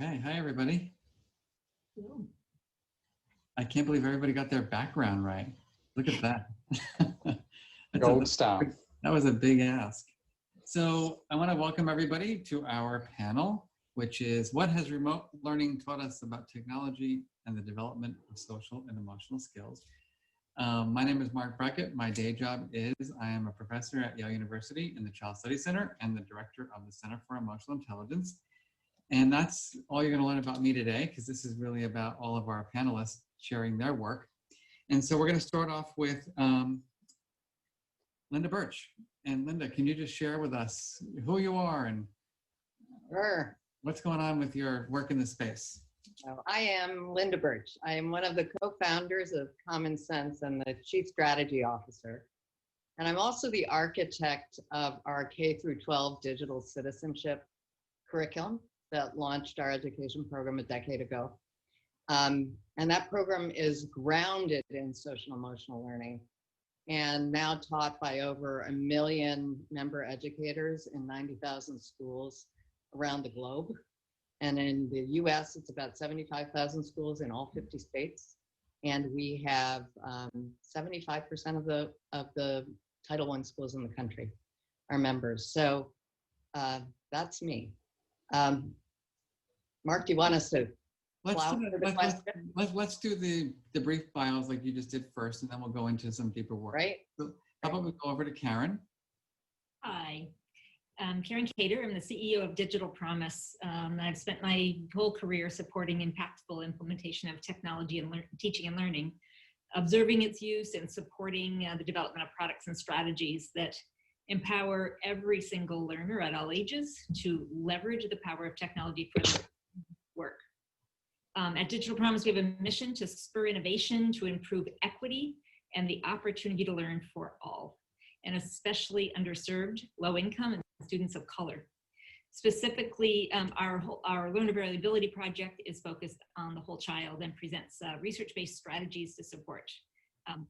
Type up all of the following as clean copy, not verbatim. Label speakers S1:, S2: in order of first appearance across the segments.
S1: Okay, hi everybody. I can't believe everybody got their background right. Look at that.
S2: Gold star.
S1: That was a big ask. So I want to welcome everybody to our panel, which is What Has Remote Learning Taught Us About Technology and the Development of Social and Emotional Skills? My name is Marc Brackett. My day job is I am a professor at Yale University in the Child Study Center and the director of the Center for Emotional Intelligence. And that's all you're going to learn about me today, because this is really about all of our panelists sharing their work. And so we're going to start off with Linda Burch. And Linda, can you just share with us who you are and what's going on with your work in this space?
S3: So I am Linda Burch. I am one of the co-founders of Common Sense and the Chief Strategy Officer. And I'm also the architect of our K-12 digital citizenship curriculum that launched our education program a decade ago. And that program is grounded in social emotional learning and now taught by over 1 million member educators in 90,000 schools around the globe. And in the US, it's about 75,000 schools in all 50 states. And we have 75% of the Title I schools in the country are members. So that's me. Marc, do you want us to
S1: let's do the brief bios like you just did first, and then we'll go into some deeper work.
S3: Right.
S1: So how about we go over to Karen?
S4: Hi, I'm Karen Cator. I'm the CEO of Digital Promise. I've spent my whole career supporting impactful implementation of technology and teaching and learning, observing its use and supporting the development of products and strategies that empower every single learner at all ages to leverage the power of technology for their work. At Digital Promise, we have a mission to spur innovation, to improve equity and the opportunity to learn for all, and especially underserved, low income, and students of color. Specifically, our Learner Variability project is focused on the whole child and presents research-based strategies to support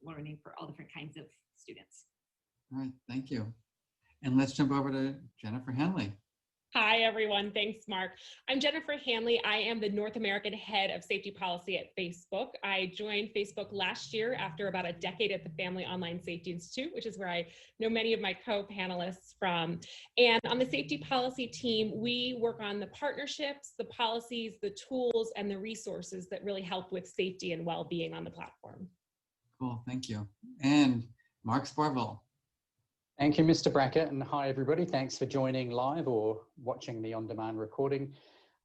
S4: learning for all different kinds of students.
S1: All right, thank you. And let's jump over to Jennifer Hanley.
S5: Hi, everyone. Thanks, Marc. I'm Jennifer Hanley. I am the North American head of safety policy at Facebook. I joined Facebook last year after about a decade at the Family Online Safety Institute, which is where I know many of my co-panelists from. And on the safety policy team, we work on the partnerships, the policies, the tools, and the resources that really help with safety and well-being on the platform.
S1: Cool, thank you. And Marc Sparvell.
S2: Thank you, Mr. Brackett, and hi, everybody. Thanks for joining live or watching the on-demand recording.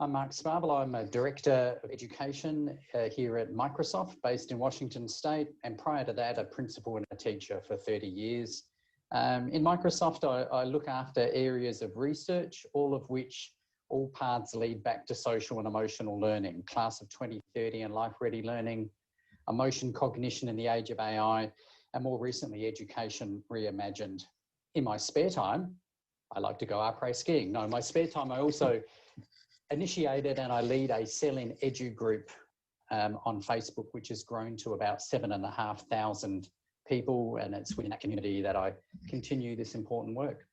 S2: I'm Marc Sparvell. I'm a Director of Education here at Microsoft, based in Washington State, and prior to that, a principal and a teacher for 30 years. In Microsoft, I look after areas of research, all paths lead back to social and emotional learning, class of 2030 and life-ready learning, emotion cognition in the age of AI, and more recently, education reimagined. In my spare time, I like to go après skiing. No, in my spare time, I also initiated and I lead a sell-in edu group on Facebook, which has grown to about 7,500 people. And it's within that community that I continue this important work.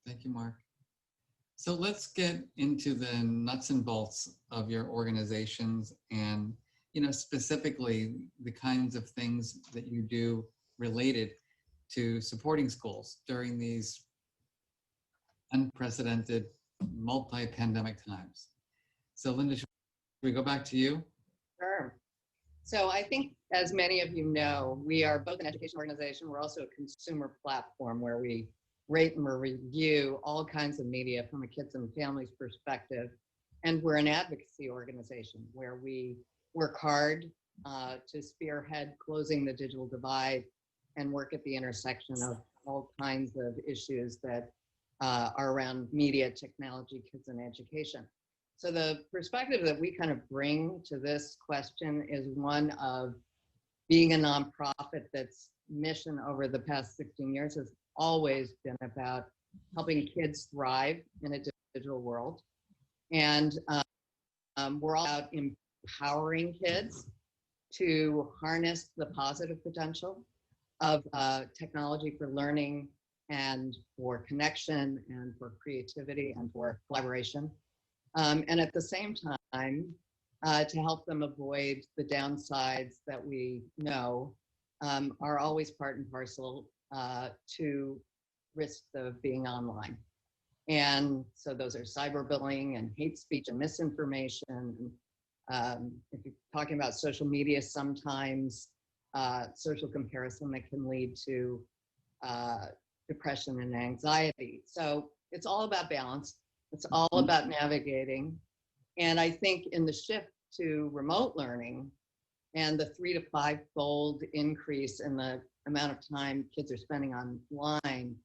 S1: Thank you, Marc. So let's get into the nuts and bolts of your organizations and, specifically the kinds of things that you do related to supporting schools during these unprecedented multi-pandemic times. So Linda, should we go back to you?
S3: Sure. So I think, as many of you know, we are both an education organization. We're also a consumer platform where we rate and review all kinds of media from a kids and families perspective. And we're an advocacy organization where we work hard to spearhead closing the digital divide and work at the intersection of all kinds of issues that are around media, technology, kids, and education. So the perspective that we kind of bring to this question is one of being a nonprofit that's mission over the past 16 years has always been about helping kids thrive in a digital world. And we're all about empowering kids to harness the positive potential of technology for learning and for connection and for creativity and for collaboration. and at the same time, to help them avoid the downsides that we know are always part and parcel to risks of being online. And so those are cyberbullying and hate speech and misinformation. If you're talking about social media, sometimes social comparison that can lead to depression and anxiety. So it's all about balance. It's all about navigating. And I think in the shift to remote learning and the 3 to 5-fold increase in the amount of time kids are spending online,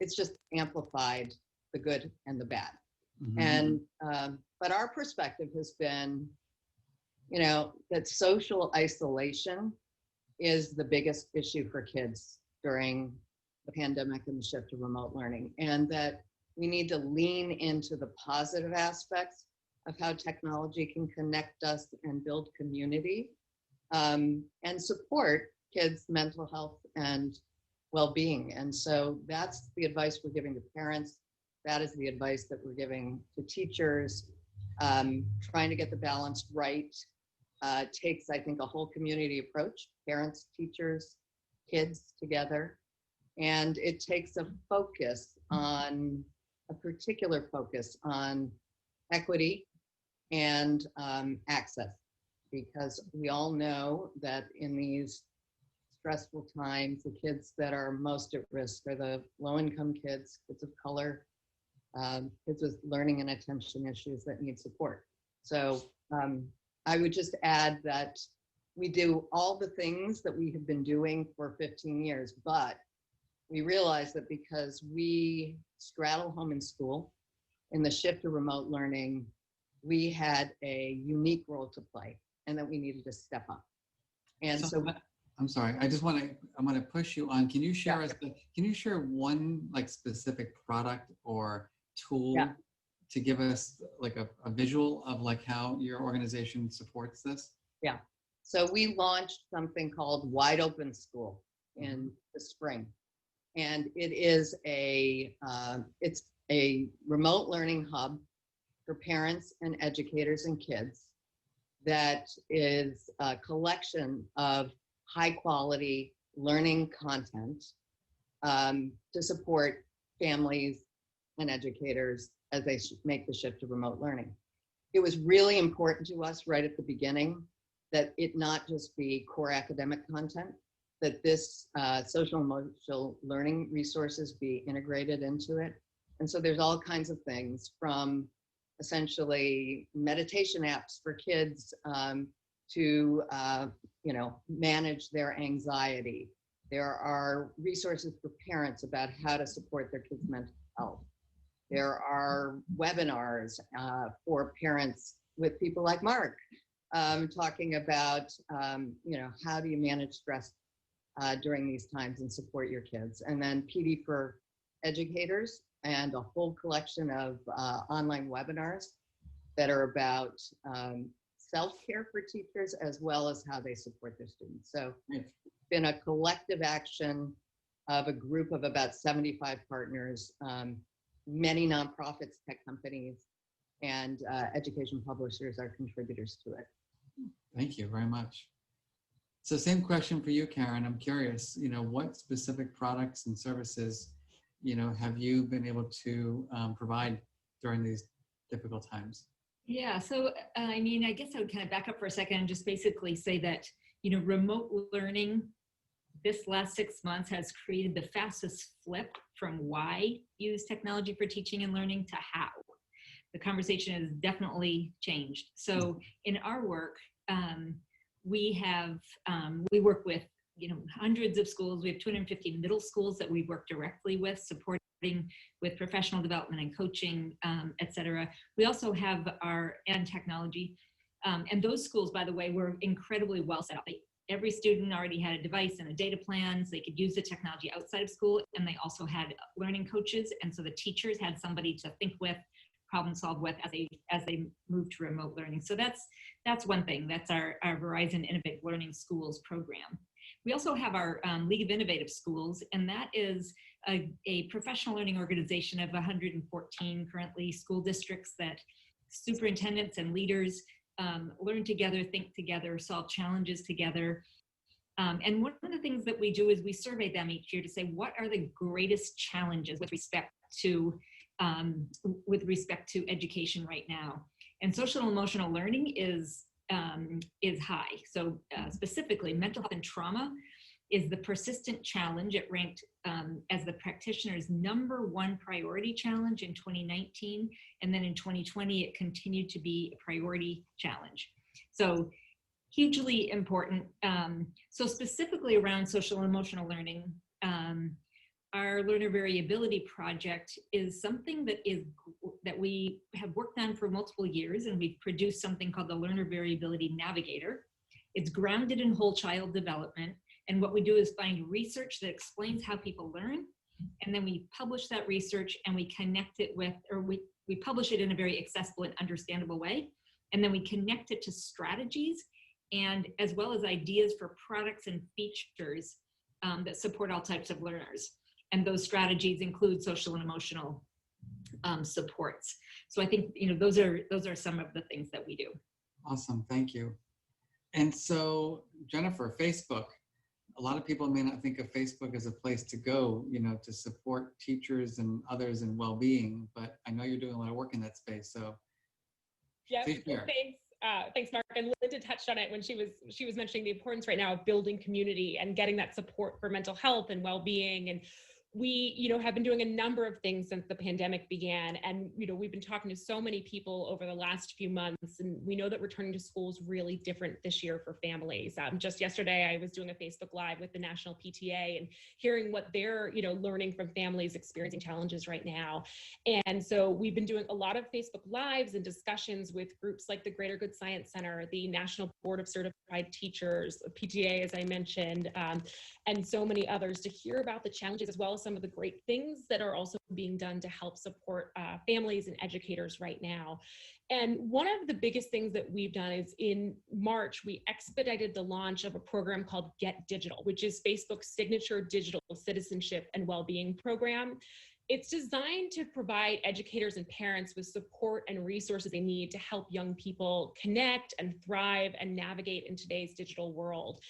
S3: it's just amplified the good and the bad. And but our perspective has been, that social isolation is the biggest issue for kids during the pandemic and the shift to remote learning, and that we need to lean into the positive aspects of how technology can connect us and build community, and support kids' mental health and well-being. And so that's the advice we're giving to parents. That is the advice that we're giving to teachers. Trying to get the balance right takes, I think, a whole community approach, parents, teachers, kids together. And it takes a particular focus on equity and access, because we all know that in these stressful times, the kids that are most at risk are the low-income kids, kids of color, kids with learning and attention issues that need support. So I would just add that we do all the things that we have been doing for 15 years, but we realize that because we straddle home and school in the shift to remote learning, we had a unique role to play and that we needed to step up. And so
S1: I'm sorry, I'm going to push you on. Can you share can you share one specific product or tool to give us a visual of how your organization supports this?
S3: Yeah. So we launched something called Wide Open School in the spring. And it is it's a remote learning hub for parents and educators and kids that is a collection of high quality learning content to support families and educators as they make the shift to remote learning. It was really important to us right at the beginning that it not just be core academic content, that this social emotional learning resources be integrated into it. And so there's all kinds of things, from essentially meditation apps for kids to manage their anxiety. There are resources for parents about how to support their kids' mental health. There are webinars for parents with people like Marc talking about how do you manage stress during these times and support your kids. And then PD for educators, and a whole collection of online webinars that are about self-care for teachers as well as how they support their students. So it's been a collective action of a group of about 75 partners, many nonprofits, tech companies, and education publishers are contributors to it.
S1: Thank you very much. So same question for you, Karen. I'm curious, what specific products and services, have you been able to provide during these difficult times?
S4: Yeah, so I guess I would kind of back up for a second and just basically say that, remote learning this last 6 months has created the fastest flip from why use technology for teaching and learning to how. The conversation has definitely changed. So in our work, we work with hundreds of schools. We have 250 middle schools that we work directly with, supporting with professional development and coaching, et cetera. We also have and technology. And those schools, by the way, were incredibly well set up. Every student already had a device and a data plan, so they could use the technology outside of school. And they also had learning coaches. And so the teachers had somebody to think with, problem solve with as they move to remote learning. So that's one thing. That's our Verizon Innovative Learning Schools program. We also have our League of Innovative Schools, and that is a professional learning organization of 114 currently school districts that superintendents and leaders learn together, think together, solve challenges together. And one of the things that we do is we survey them each year to say, what are the greatest challenges with respect to education right now? And social and emotional learning is high. So specifically, mental health and trauma is the persistent challenge. It ranked as the practitioner's #1 priority challenge in 2019. And then in 2020, it continued to be a priority challenge. So hugely important. So specifically around social and emotional learning, our learner variability project is something that we have worked on for multiple years, and we've produced something called the Learner Variability Navigator. It's grounded in whole child development. And what we do is find research that explains how people learn. And then we publish that research and we connect it with, or we publish it in a very accessible and understandable way. And then we connect it to strategies and as well as ideas for products and features that support all types of learners. And those strategies include social and emotional supports. So I think, those are some of the things that we do.
S1: Awesome, thank you. And so, Jennifer, Facebook. A lot of people may not think of Facebook as a place to go, to support teachers and others in well-being, but I know you're doing a lot of work in that space. So,
S5: yeah, thanks, Mark. And Linda touched on it when she was mentioning the importance right now of building community and getting that support for mental health and well-being. And we, have been doing a number of things since the pandemic began. And, we've been talking to so many people over the last few months, and we know that returning to school is really different this year for families. Just yesterday, I was doing a Facebook Live with the National PTA and hearing what they're, learning from families experiencing challenges right now. And so we've been doing a lot of Facebook Lives and discussions with groups like the Greater Good Science Center, the National Board of Certified Teachers, PTA, as I mentioned, and so many others to hear about the challenges as well as some of the great things that are also being done to help support families and educators right now. And one of the biggest things that we've done is in March, we expedited the launch of a program called Get Digital, which is Facebook's signature digital citizenship and well-being program. It's designed to provide educators and parents with support and resources they need to help young people connect and thrive and navigate in today's digital world.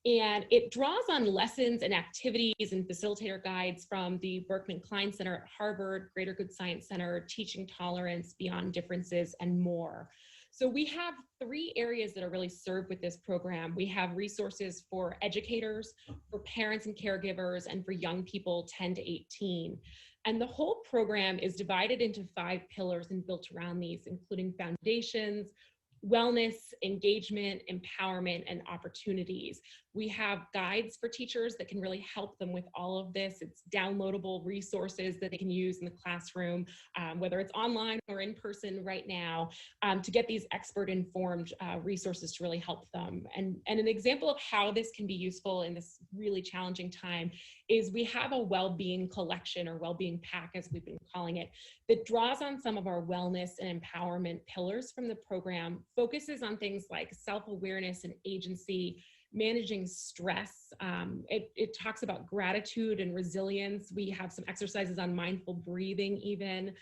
S5: And it draws on lessons and activities and facilitator guides from the Berkman Klein Center at Harvard, Greater Good Science Center, Teaching Tolerance, Beyond Differences, and more. So we have 3 areas that are really served with this program. We have resources for educators, for parents and caregivers, and for young people 10 to 18. And the whole program is divided into 5 pillars and built around these, including foundations, wellness, engagement, empowerment, and opportunities. We have guides for teachers that can really help them with all of this. It's downloadable resources that they can use in the classroom, whether it's online or in person right now, to get these expert-informed resources to really help them. And an example of how this can be useful in this really challenging time is we have a well-being collection, or well-being pack, as we've been calling it, that draws on some of our wellness and empowerment pillars from the program, focuses on things like self-awareness and agency, managing stress. It talks about gratitude and resilience. We have some exercises on mindful breathing even.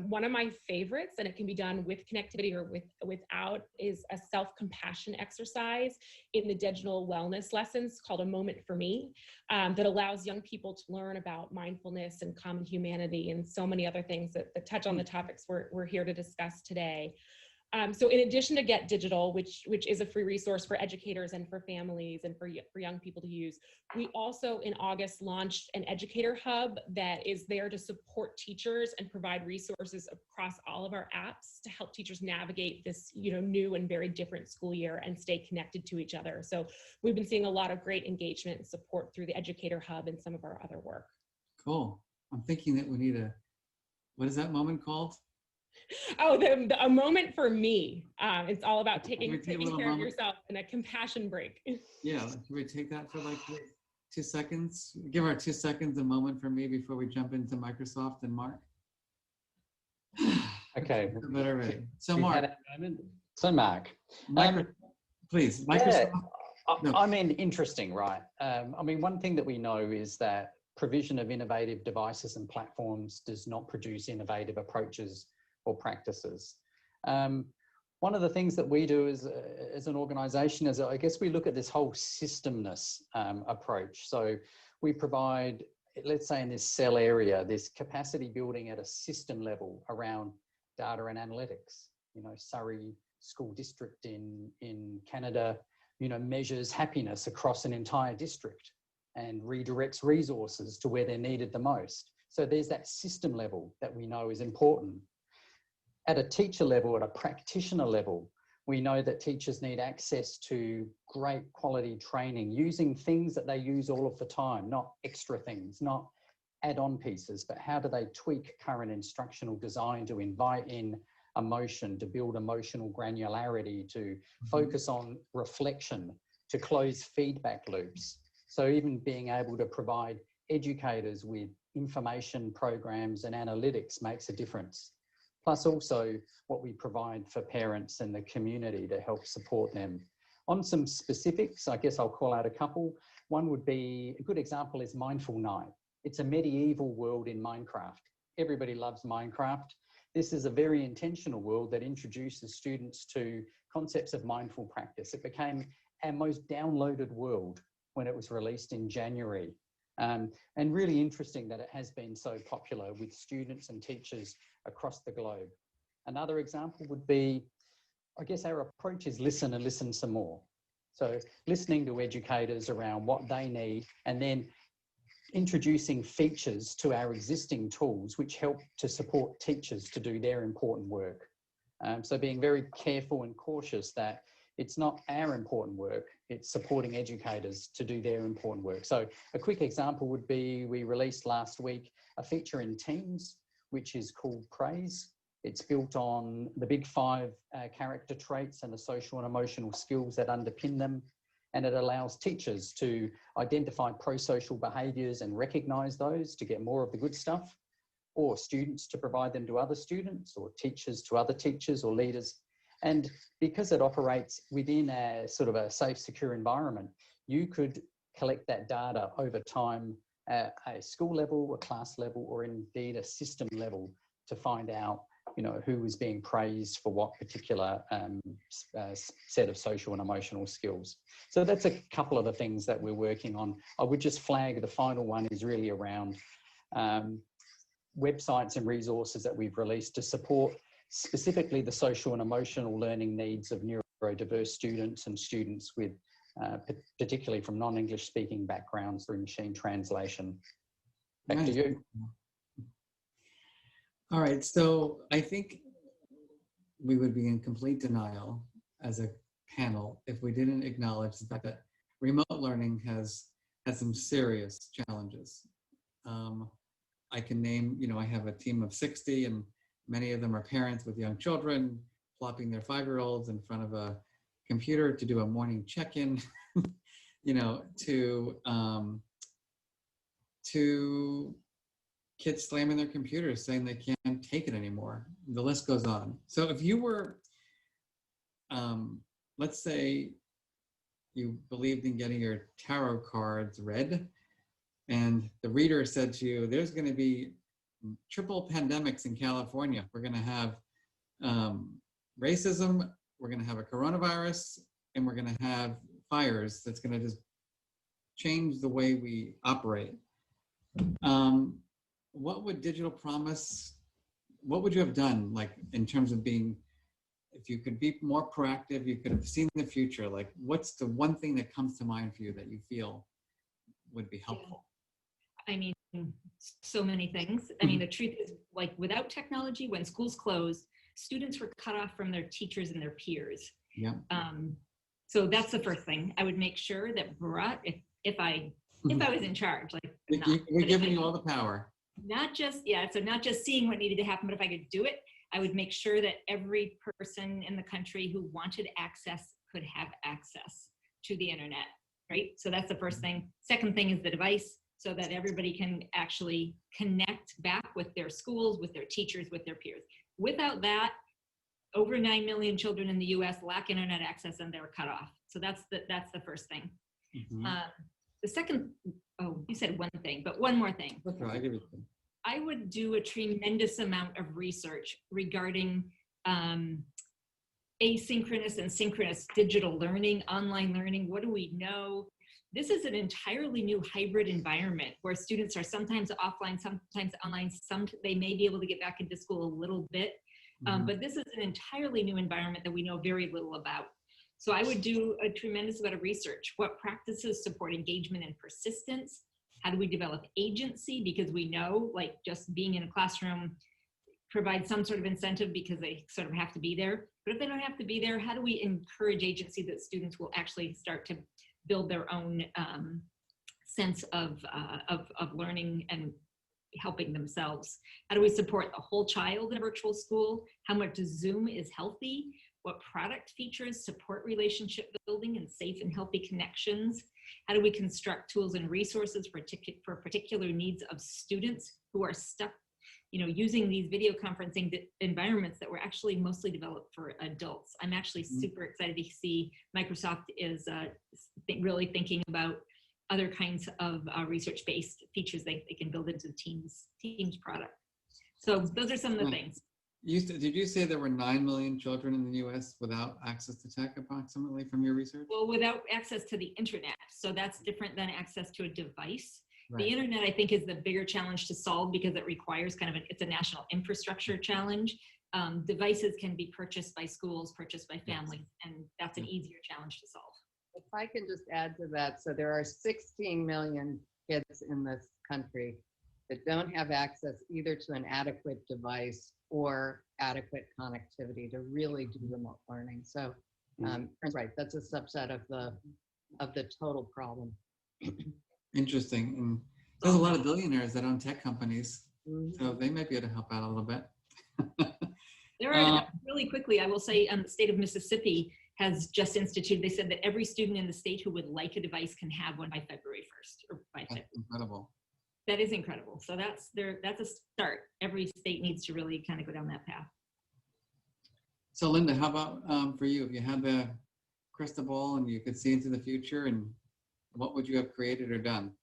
S5: One of my favorites, and it can be done with connectivity or without, is a self-compassion exercise in the digital wellness lessons called A Moment for Me, that allows young people to learn about mindfulness and common humanity and so many other things that touch on the topics we're here to discuss today. So in addition to Get Digital, which is a free resource for educators and for families and for young people to use, we also in August launched an educator hub that is there to support teachers and provide resources across all of our apps to help teachers navigate this new and very different school year and stay connected to each other. So we've been seeing a lot of great engagement and support through the educator hub and some of our other work.
S1: Cool. I'm thinking that we need what is that moment called?
S5: Oh, a moment for me. It's all about taking care of yourself and a compassion break.
S1: Yeah, can we take that for like 2 seconds? Give our 2 seconds a moment for me before we jump into Microsoft and Marc.
S2: Okay.
S1: Better ready. So Marc.
S2: So Marc.
S1: Please, Microsoft.
S2: Yeah, I mean, interesting, right? I mean, one thing that we know is that provision of innovative devices and platforms does not produce innovative approaches or practices. One of the things that we do as an organization is, I guess, we look at this whole systemness approach. So we provide, let's say in this cell area, this capacity building at a system level around data and analytics. You know, Surrey School District in Canada, you know, measures happiness across an entire district and redirects resources to where they're needed the most. So there's that system level that we know is important. At a teacher level, at a practitioner level, we know that teachers need access to great quality training using things that they use all of the time, not extra things, not add-on pieces, but how do they tweak current instructional design to invite in emotion, to build emotional granularity, to focus on reflection, to close feedback loops. So even being able to provide educators with information programs and analytics makes a difference. Plus also what we provide for parents and the community to help support them. On some specifics, I guess I'll call out a couple. One would be, a good example is Mindful Night. It's a medieval world in Minecraft. Everybody loves Minecraft. This is a very intentional world that introduces students to concepts of mindful practice. It became our most downloaded world when it was released in January. And really interesting that it has been so popular with students and teachers across the globe. Another example would be, I guess our approach is listen and listen some more. So listening to educators around what they need and then introducing features to our existing tools which help to support teachers to do their important work. So being very careful and cautious that it's not our important work, it's supporting educators to do their important work. So a quick example would be, we released last week a feature in Teams, which is called Praise. It's built on the big 5 character traits and the social and emotional skills that underpin them. And it allows teachers to identify pro-social behaviours and recognise those to get more of the good stuff, or students to provide them to other students, or teachers to other teachers or leaders. And because it operates within a sort of a safe, secure environment, you could collect that data over time at a school level, a class level, or indeed a system level to find out, you know, who is being praised for what particular set of social and emotional skills. So that's a couple of the things that we're working on. I would just flag the final one is really around websites and resources that we've released to support specifically the social and emotional learning needs of neurodiverse students and students with particularly from non-English speaking backgrounds through machine translation. Back to you.
S1: All right, so I think we would be in complete denial as a panel if we didn't acknowledge the fact that remote learning has some serious challenges. I can name, you know, I have a team of 60 and many of them are parents with young children, plopping their 5-year-olds in front of a computer to do a morning check-in, you know, to kids slamming their computers saying they can't take it anymore. The list goes on. So if you were, let's say you believed in getting your tarot cards read and the reader said to you, there's going to be triple pandemics in California. We're going to have racism, we're going to have a coronavirus, and we're going to have fires that's going to just change the way we operate. What would Digital Promise, what would you have done, like in terms of being, if you could be more proactive, you could have seen the future, like what's the one thing that comes to mind for you that you feel would be helpful?
S4: I mean, so many things. I mean, the truth is, like, without technology, when schools closed, students were cut off from their teachers and their peers.
S1: Yeah.
S4: So that's the first thing. I would make sure that if I was in charge, like,
S1: we're giving you all the power.
S4: Not just, so not just seeing what needed to happen, but if I could do it, I would make sure that every person in the country who wanted access could have access to the internet, right? So that's the first thing. Second thing is the device, so that everybody can actually connect back with their schools, with their teachers, with their peers. Without that, over 9 million children in the US lack internet access and they're cut off. So that's the first thing.
S1: Mm-hmm.
S4: The The second, oh, you said one thing, but one more thing.
S1: Okay, I give it to you.
S4: I would do a tremendous amount of research regarding asynchronous and synchronous digital learning, online learning. What do we know? This is an entirely new hybrid environment where students are sometimes offline, sometimes online. They may be able to get back into school a little bit, but this is an entirely new environment that we know very little about. So I would do a tremendous amount of research. What practices support engagement and persistence? How do we develop agency? Because we know, like, just being in a classroom provides some sort of incentive because they sort of have to be there. But if they don't have to be there, how do we encourage agency that students will actually start to build their own sense of learning and helping themselves? How do we support the whole child in a virtual school? How much Zoom is healthy? What product features support relationship building and safe and healthy connections? How do we construct tools and resources for particular needs of students who are stuck, you know, using these video conferencing environments that were actually mostly developed for adults? I'm actually super excited to see Microsoft is really thinking about other kinds of research-based features they can build into the Teams product. So those are some of the things.
S1: Did you say there were 9 million children in the US without access to tech approximately from your research?
S4: Well, without access to the internet. So that's different than access to a device.
S1: Right.
S4: The internet, I think, is the bigger challenge to solve because it requires kind of it's a national infrastructure challenge. Devices can be purchased by schools, purchased by families, and that's an easier challenge to solve.
S3: If I can just add to that, so there are 16 million kids in this country that don't have access either to an adequate device or adequate connectivity to really do remote learning. So, that's right. That's a subset of the total problem.
S1: Interesting. And there's a lot of billionaires that own tech companies, so they might be able to help out a little bit.
S4: There are, really quickly, I will say, the state of Mississippi has just instituted, they said that every student in the state who would like a device can have one by February 1st. Or by
S1: That's incredible.
S4: That is incredible. So that's a start. Every state needs to really kind of go down that path.
S1: So Linda, how about for you? If you had the crystal ball and you could see into the future, and what would you have created or done?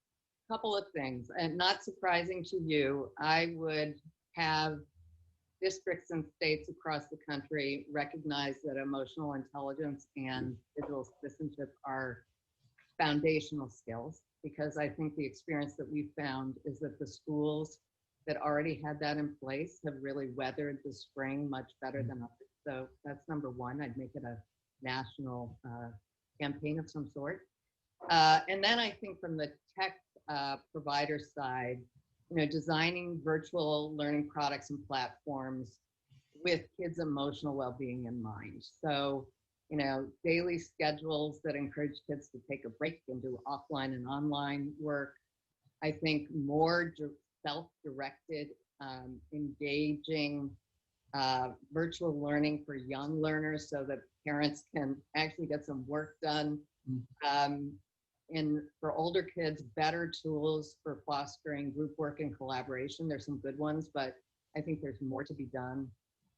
S3: Couple of things, and not surprising to you, I would have districts and states across the country recognize that emotional intelligence and digital citizenship are foundational skills, because I think the experience that we found is that the schools that already had that in place have really weathered the spring much better than others. So that's number one. I'd make it a national campaign of some sort. And then I think from the tech provider side, you know, designing virtual learning products and platforms with kids' emotional well-being in mind. So, you know, daily schedules that encourage kids to take a break and do offline and online work. I think more self-directed, engaging virtual learning for young learners so that parents can actually get some work done. And for older kids, better tools for fostering group work and collaboration. There's some good ones, but I think there's more to be done.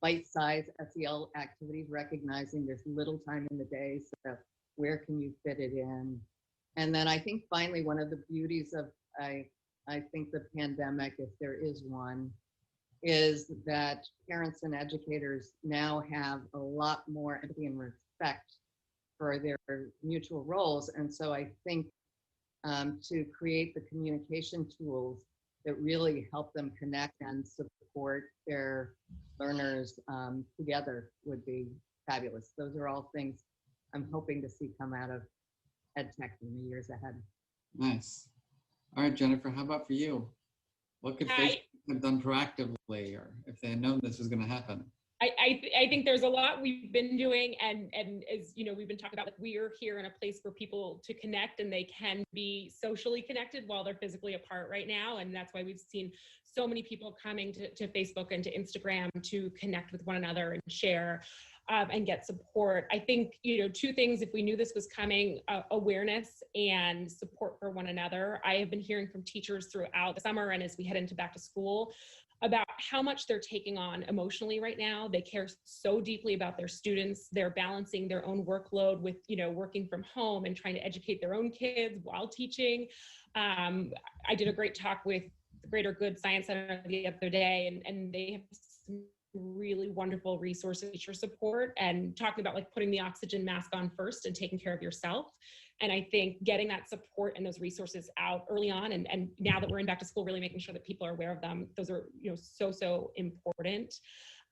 S3: Bite-sized SEL activities, recognizing there's little time in the day, so where can you fit it in? And then I think finally, one of the beauties of, I think the pandemic, if there is one, is that parents and educators now have a lot more empathy and respect for their mutual roles. And so I think to create the communication tools that really help them connect and support their learners together would be fabulous. Those are all things I'm hoping to see come out of EdTech in the years ahead.
S1: Nice. All right, Jennifer, how about for you? What could Facebook have done proactively, or if they had known this was going to happen?
S5: I think there's a lot we've been doing, and as you know, we've been talking about, like, we're here in a place for people to connect, and they can be socially connected while they're physically apart right now. And that's why we've seen so many people coming to Facebook and to Instagram to connect with one another and share and get support. I think, you know, two things, if we knew this was coming, awareness and support for one another. I have been hearing from teachers throughout the summer and as we head into back to school about how much they're taking on emotionally right now. They care so deeply about their students. They're balancing their own workload with, working from home and trying to educate their own kids while teaching. I did a great talk with the Greater Good Science Center the other day, and they have some really wonderful resources, teacher support, and talking about like putting the oxygen mask on first and taking care of yourself. And I think getting that support and those resources out early on, and now that we're in back to school, really making sure that people are aware of them. Those are, so important.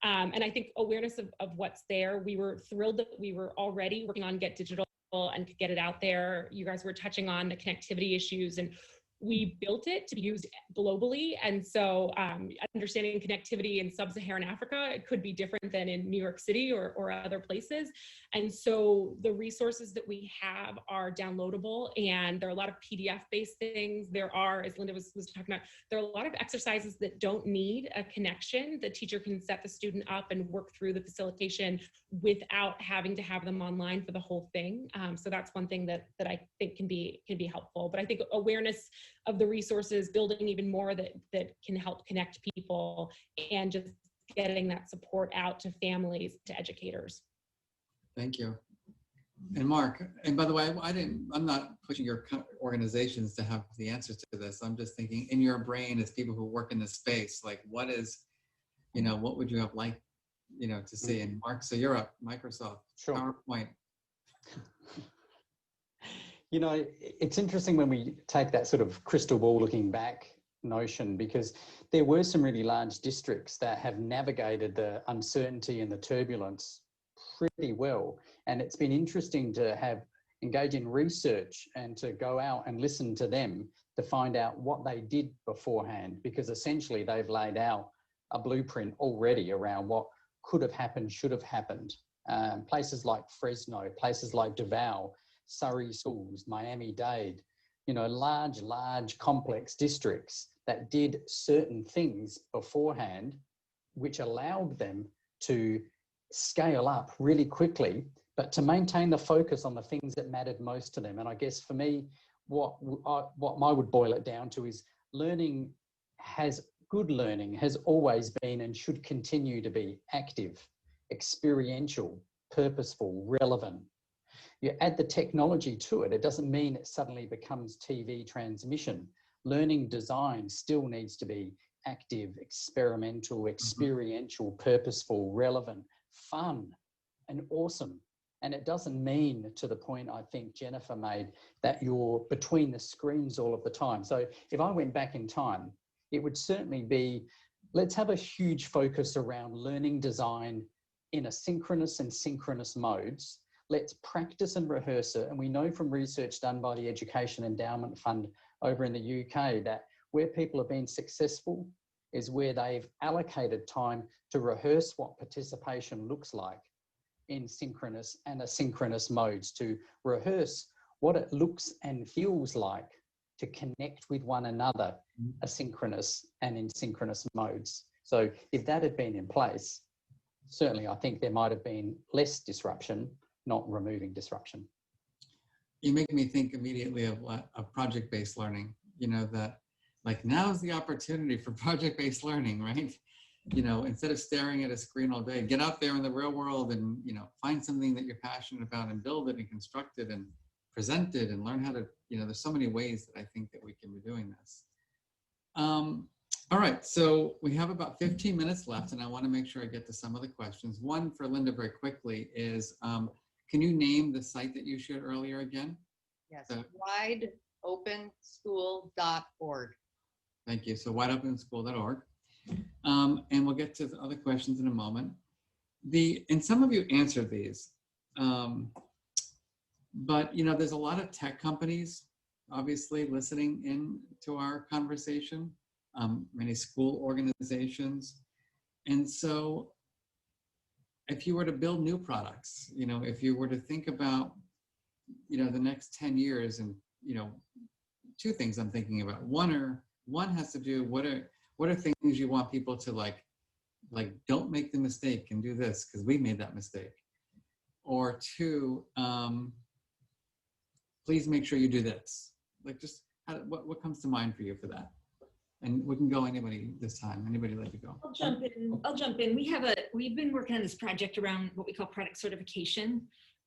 S5: And I think awareness of what's there. We were thrilled that we were already working on Get Digital and could get it out there. You guys were touching on the connectivity issues, and we built it to be used globally. And so understanding connectivity in sub-Saharan Africa, it could be different than in New York City or other places. And so the resources that we have are downloadable, and there are a lot of PDF-based things. There are, as Linda was talking about, there are a lot of exercises that don't need a connection. The teacher can set the student up and work through the facilitation without having to have them online for the whole thing. So that's one thing that I think can be helpful. But I think awareness of the resources, building even more that can help connect people, and just getting that support out to families, to educators.
S1: Thank you. And Marc, and by the way, I'm not pushing your organizations to have the answers to this. I'm just thinking in your brain as people who work in this space, like what would you have liked, to see? And Marc, so you're up, Microsoft,
S2: Sure.
S1: PowerPoint.
S2: It's interesting when we take that sort of crystal ball looking back notion, because there were some really large districts that have navigated the uncertainty and the turbulence pretty well. And it's been interesting to engage in research and to go out and listen to them to find out what they did beforehand, because essentially they've laid out a blueprint already around what could have happened, should have happened. Places like Fresno, places like Davao, Surrey schools, Miami-Dade, large complex districts that did certain things beforehand, which allowed them to scale up really quickly, but to maintain the focus on the things that mattered most to them. And I guess for me, what I would boil it down to is good learning has always been and should continue to be active, experiential, purposeful, relevant. You add the technology to it, it doesn't mean it suddenly becomes TV transmission. Learning design still needs to be active, experimental, experiential, purposeful, relevant, fun, and awesome. And it doesn't mean, to the point I think Jennifer made, that you're between the screens all of the time. So if I went back in time, it would certainly be, let's have a huge focus around learning design in asynchronous and synchronous modes. Let's practice and rehearse it. And we know from research done by the Education Endowment Fund over in the UK that where people have been successful is where they've allocated time to rehearse what participation looks like in synchronous and asynchronous modes, to rehearse what it looks and feels like to connect with one another, asynchronous and in synchronous modes. So if that had been in place, certainly I think there might have been less disruption, not removing disruption.
S1: You make me think immediately of project-based learning, that like now's the opportunity for project-based learning, right? Instead of staring at a screen all day, get out there in the real world and, find something that you're passionate about and build it and construct it and present it and learn how to, there's so many ways that I think that we can be doing this. All right, so we have about 15 minutes left, and I want to make sure I get to some of the questions. One for Linda very quickly is, can you name the site that you shared earlier again?
S3: Yes, wideopenschool.org.
S1: Thank you. So wideopenschool.org. And we'll get to the other questions in a moment. And some of you answered these, but there's a lot of tech companies obviously listening in to our conversation, many school organizations. And so if you were to build new products, if you were to think about, the next 10 years and, two things I'm thinking about. One has to do, what are things you want people to like don't make the mistake and do this because we made that mistake. Or two, please make sure you do this. Like just what comes to mind for you for that? And we can go anybody this time. Anybody like to go?
S4: I'll jump in. We've been working on this project around what we call product certification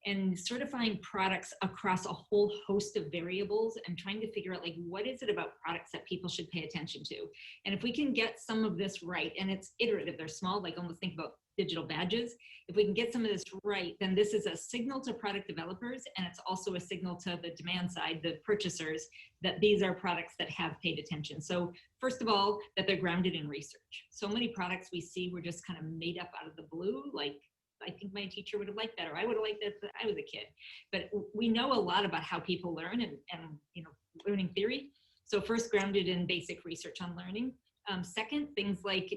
S4: and certifying products across a whole host of variables and trying to figure out like, what is it about products that people should pay attention to? And if we can get some of this right, and it's iterative, they're small, like almost think about digital badges. If we can get some of this right, then this is a signal to product developers, and it's also a signal to the demand side, the purchasers, that these are products that have paid attention. So first of all, that they're grounded in research. So many products we see were just kind of made up out of the blue, like, I think my teacher would have liked that, or I would have liked that if I was a kid. But we know a lot about how people learn and learning theory. So first, grounded in basic research on learning. Second, things like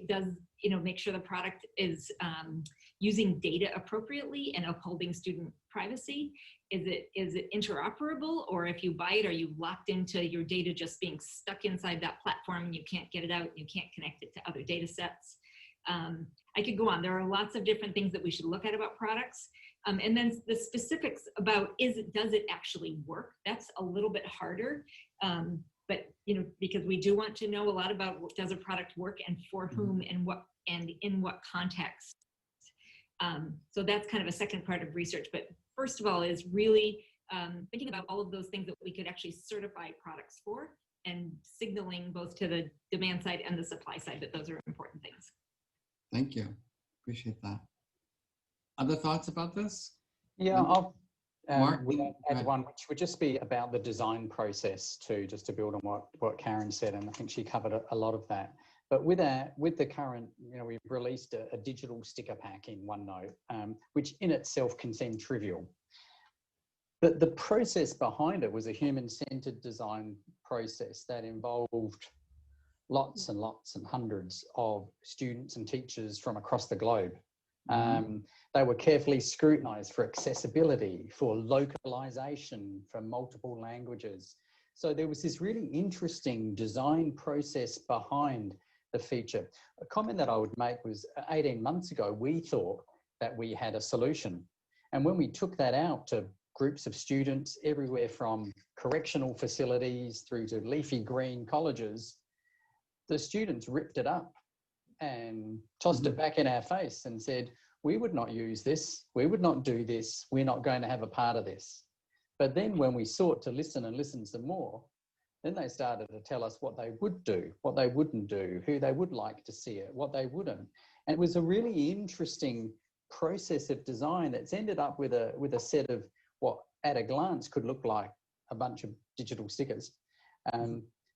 S4: make sure the product is using data appropriately and upholding student privacy. Is it interoperable, or if you buy it, are you locked into your data just being stuck inside that platform and you can't get it out, and you can't connect it to other data sets? I could go on. There are lots of different things that we should look at about products. And then the specifics about does it actually work? That's a little bit harder. But because we do want to know a lot about does a product work and for whom and in what context. So that's kind of a second part of research. But first of all is really thinking about all of those things that we could actually certify products for, and signaling both to the demand side and the supply side that those are important things.
S1: Thank you. Appreciate that. Other thoughts about this?
S2: Yeah, I'll
S1: Marc,
S2: add one, which would just be about the design process too, just to build on what Karen said, and I think she covered a lot of that. But with the current, we've released a digital sticker pack in OneNote, which in itself can seem trivial. But the process behind it was a human-centered design process that involved lots and lots and hundreds of students and teachers from across the globe. They were carefully scrutinized for accessibility, for localization, for multiple languages. So there was this really interesting design process behind the feature. A comment that I would make was 18 months ago, we thought that we had a solution. And when we took that out to groups of students everywhere from correctional facilities through to leafy green colleges, the students ripped it up and tossed it back in our face and said, we would not use this, we would not do this, we're not going to have a part of this. But then when we sought to listen and listen some more, then they started to tell us what they would do, what they wouldn't do, who they would like to see it, what they wouldn't. And it was a really interesting process of design that's ended up with a set of what at a glance could look like a bunch of digital stickers.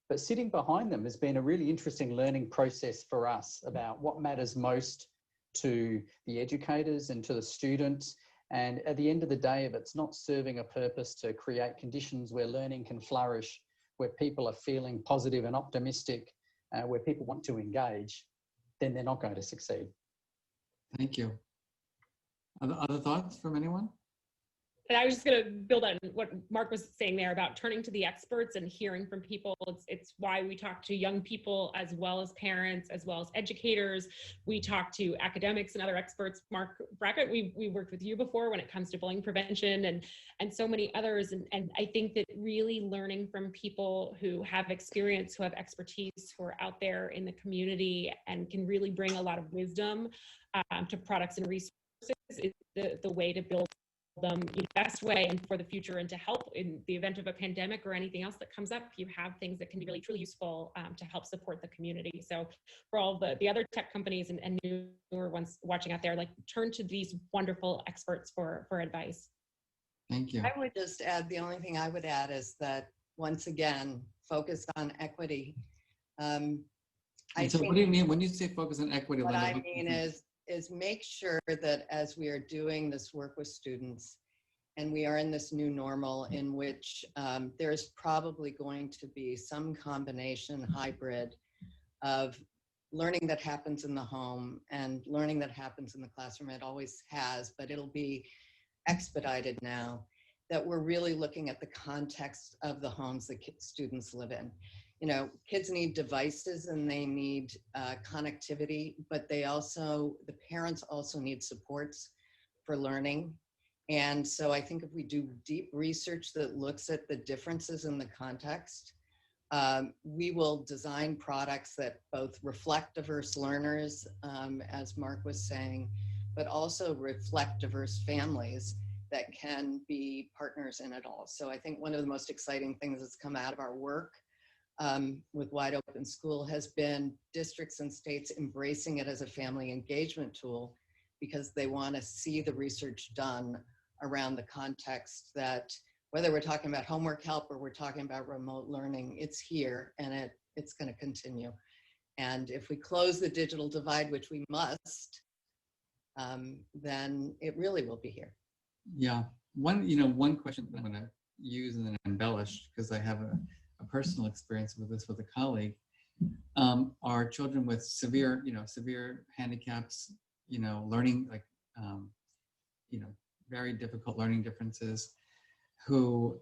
S2: But sitting behind them has been a really interesting learning process for us about what matters most to the educators and to the students. And at the end of the day, if it's not serving a purpose to create conditions where learning can flourish, where people are feeling positive and optimistic, where people want to engage, then they're not going to succeed.
S1: Thank you. Other thoughts from anyone?
S5: And I was just going to build on what Marc was saying there about turning to the experts and hearing from people. It's why we talk to young people as well as parents, as well as educators. We talk to academics and other experts. Marc, Brackett, we worked with you before when it comes to bullying prevention and so many others. And I think that really learning from people who have experience, who have expertise, who are out there in the community and can really bring a lot of wisdom to products and resources is the way to build them in the best way and for the future, and to help in the event of a pandemic or anything else that comes up. You have things that can be really truly useful to help support the community. So for all the other tech companies and newer ones watching out there, like, turn to these wonderful experts for advice.
S1: Thank you.
S3: I would just add, the only thing I would add is that, once again, focus on equity.
S1: So what do you mean when you say focus on equity?
S3: What I mean is make sure that as we are doing this work with students, and we are in this new normal in which there's probably going to be some combination hybrid of learning that happens in the home and learning that happens in the classroom. It always has, but it'll be expedited now, that we're really looking at the context of the homes that students live in. Kids need devices and they need connectivity, but the parents also need supports for learning. And so I think if we do deep research that looks at the differences in the context We will design products that both reflect diverse learners, as Marc was saying, but also reflect diverse families that can be partners in it all. So I think one of the most exciting things that's come out of our work with Wide Open School has been districts and states embracing it as a family engagement tool, because they want to see the research done around the context that, whether we're talking about homework help or we're talking about remote learning, it's here and it's going to continue. And if we close the digital divide, which we must, then it really will be here.
S1: Yeah. One question that I'm going to use and then embellish, because I have a personal experience with this with a colleague, are children with severe handicaps, learning, like, very difficult learning differences, who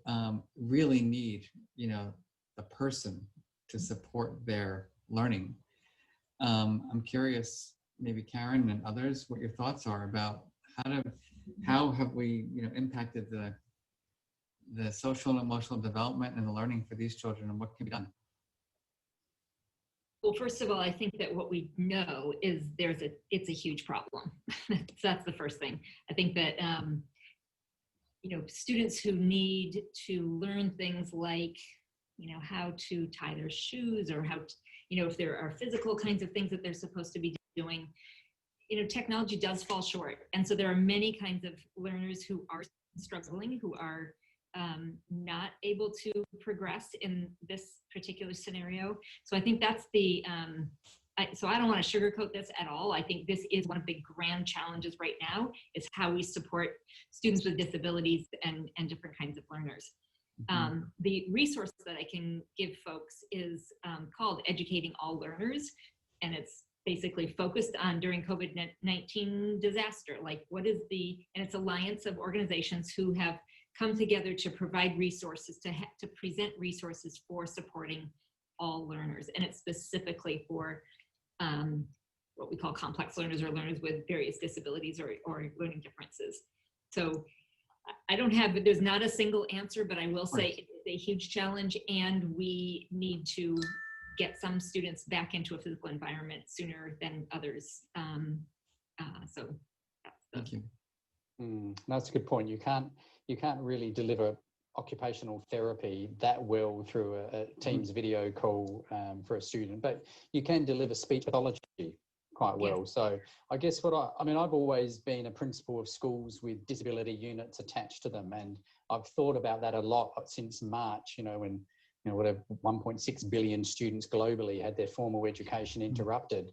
S1: really need, the person to support their learning. I'm curious, maybe Karen and others, what your thoughts are about how have we, impacted the social and emotional development and the learning for these children, and what can be done?
S4: Well, first of all, I think that what we know is it's a huge problem. So that's the first thing. I think that, students who need to learn things like, how to tie their shoes, or how to, if there are physical kinds of things that they're supposed to be doing, technology does fall short. And so there are many kinds of learners who are struggling, who are not able to progress in this particular scenario. So I think that's so I don't want to sugarcoat this at all. I think this is one of the grand challenges right now, is how we support students with disabilities and different kinds of learners.
S1: Mm-hmm.
S4: The resource that I can give folks is called Educating All Learners, and it's basically focused on during COVID-19 disaster. Like, and it's alliance of organizations who have come together to provide resources, to present resources for supporting all learners. And it's specifically for what we call complex learners, or learners with various disabilities or learning differences. So there's not a single answer, but I will say it's a huge challenge, and we need to get some students back into a physical environment sooner than others.
S1: Thank you.
S2: That's a good point. You can't really deliver occupational therapy that well through a Teams video call for a student, but you can deliver speech pathology quite well. Yeah. So I guess I've always been a principal of schools with disability units attached to them, and I've thought about that a lot since March, when 1.6 billion students globally had their formal education interrupted.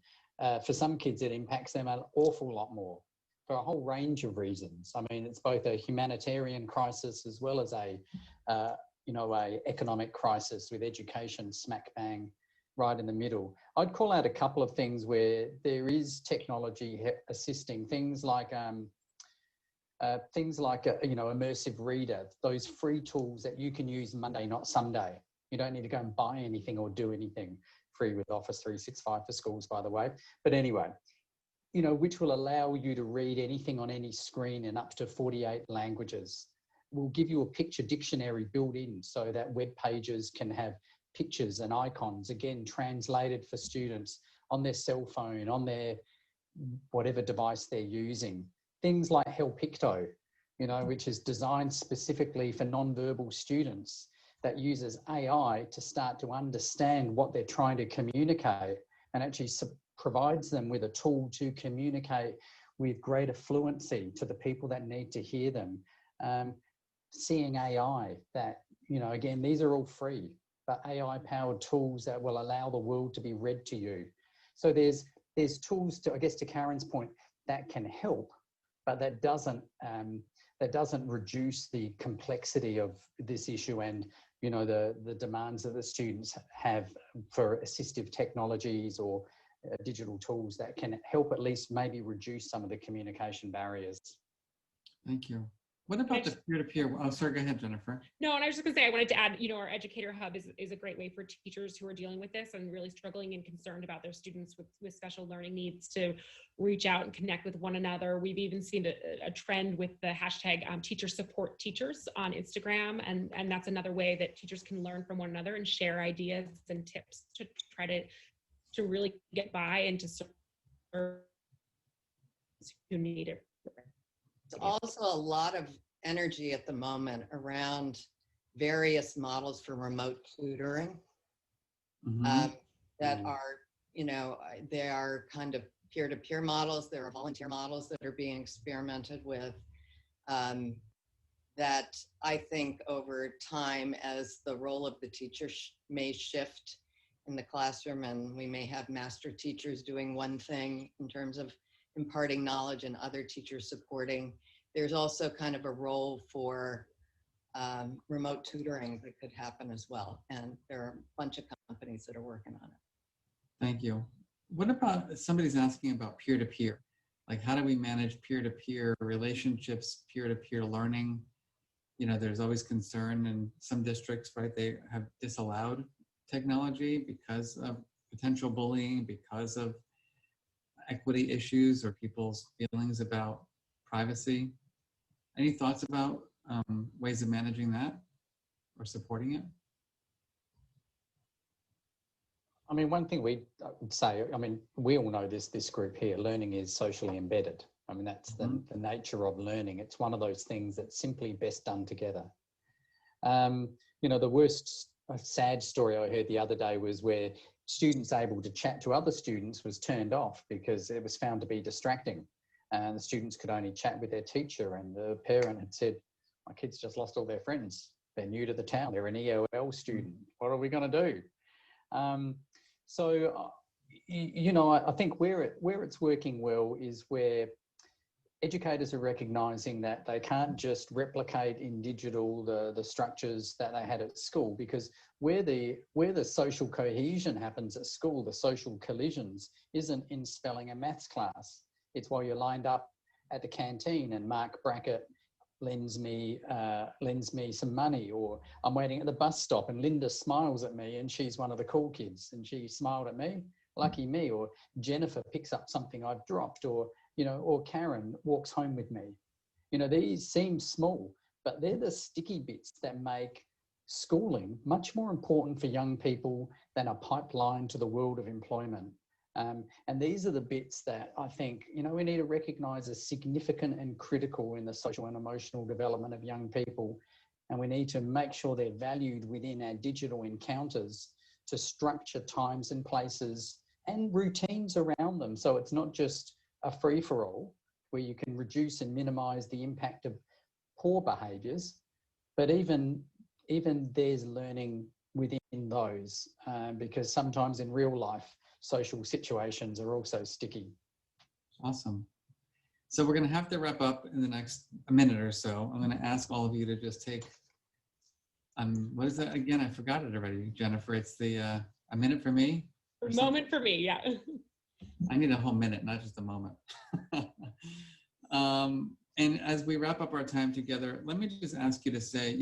S2: For some kids, it impacts them an awful lot more, for a whole range of reasons. I mean, it's both a humanitarian crisis as well as a economic crisis, with education smack bang right in the middle. I'd call out a couple of things where there is technology assisting, things like immersive reader, those free tools that you can use Monday, not Sunday. You don't need to go and buy anything or do anything. Free with Office 365 for schools, by the way. But anyway, which will allow you to read anything on any screen in up to 48 languages. We'll give you a picture dictionary built in, so that web pages can have pictures and icons, again, translated for students on their cell phone, on their whatever device they're using. Things like Helpicto, which is designed specifically for non-verbal students, that uses AI to start to understand what they're trying to communicate, and actually provides them with a tool to communicate with greater fluency to the people that need to hear them. Seeing AI, that, again, these are all free, but AI-powered tools that will allow the world to be read to you. So there's tools, to, I guess, to Karen's point, that can help, but that doesn't reduce the complexity of this issue and the demands that the students have for assistive technologies or digital tools that can help at least maybe reduce some of the communication barriers.
S1: Thank you. What about the peer-to-peer? Oh, sorry, go ahead, Jennifer.
S5: No, and I was just gonna say, I wanted to add, our Educator Hub is a great way for teachers who are dealing with this and really struggling and concerned about their students with special learning needs to reach out and connect with one another. We've even seen a trend with the hashtag teacher support teachers on Instagram. And that's another way that teachers can learn from one another and share ideas and tips to try to really get by and to serve who need it.
S3: There's also a lot of energy at the moment around various models for remote tutoring that are, they are kind of peer-to-peer models. There are volunteer models that are being experimented with that I think over time, as the role of the teacher may shift in the classroom, and we may have master teachers doing one thing in terms of imparting knowledge and other teachers supporting. There's also kind of a role for remote tutoring that could happen as well. And there are a bunch of companies that are working on it.
S1: Thank you. What about, somebody's asking about peer-to-peer? Like, how do we manage peer-to-peer relationships, peer-to-peer learning? There's always concern in some districts, right? They have disallowed technology because of potential bullying, because of equity issues or people's feelings about privacy. Any thoughts about ways of managing that or supporting it?
S2: I mean, one thing we would say, we all know this group here, learning is socially embedded. I mean, that's the nature of learning. It's one of those things that's simply best done together. The worst sad story I heard the other day was where students able to chat to other students was turned off because it was found to be distracting. And the students could only chat with their teacher, and the parent had said, my kid's just lost all their friends. They're new to the town. They're an EOL student. What are we going to do? I think where it's working well is where educators are recognizing that they can't just replicate in digital the structures that they had at school, because where the social cohesion happens at school, the social collisions, isn't in spelling and maths class. It's while you're lined up at the canteen and Marc Brackett lends me some money, or I'm waiting at the bus stop and Linda smiles at me and she's one of the cool kids and she smiled at me, lucky me, or Jennifer picks up something I've dropped, or Karen walks home with me. These seem small, but they're the sticky bits that make schooling much more important for young people than a pipeline to the world of employment. And these are the bits that I think, we need to recognise as significant and critical in the social and emotional development of young people. And we need to make sure they're valued within our digital encounters to structure times and places and routines around them. So it's not just a free-for-all where you can reduce and minimise the impact of poor behaviours, but even there's learning within those, because sometimes in real life, social situations are also sticky.
S1: Awesome. So we're going to have to wrap up in the next minute or so. I'm going to ask all of you to just take, what is that again? I forgot it already, Jennifer. It's the a minute for me?
S5: A moment for me, yeah.
S1: I need a whole minute, not just a moment. And as we wrap up our time together, let me just ask you to say,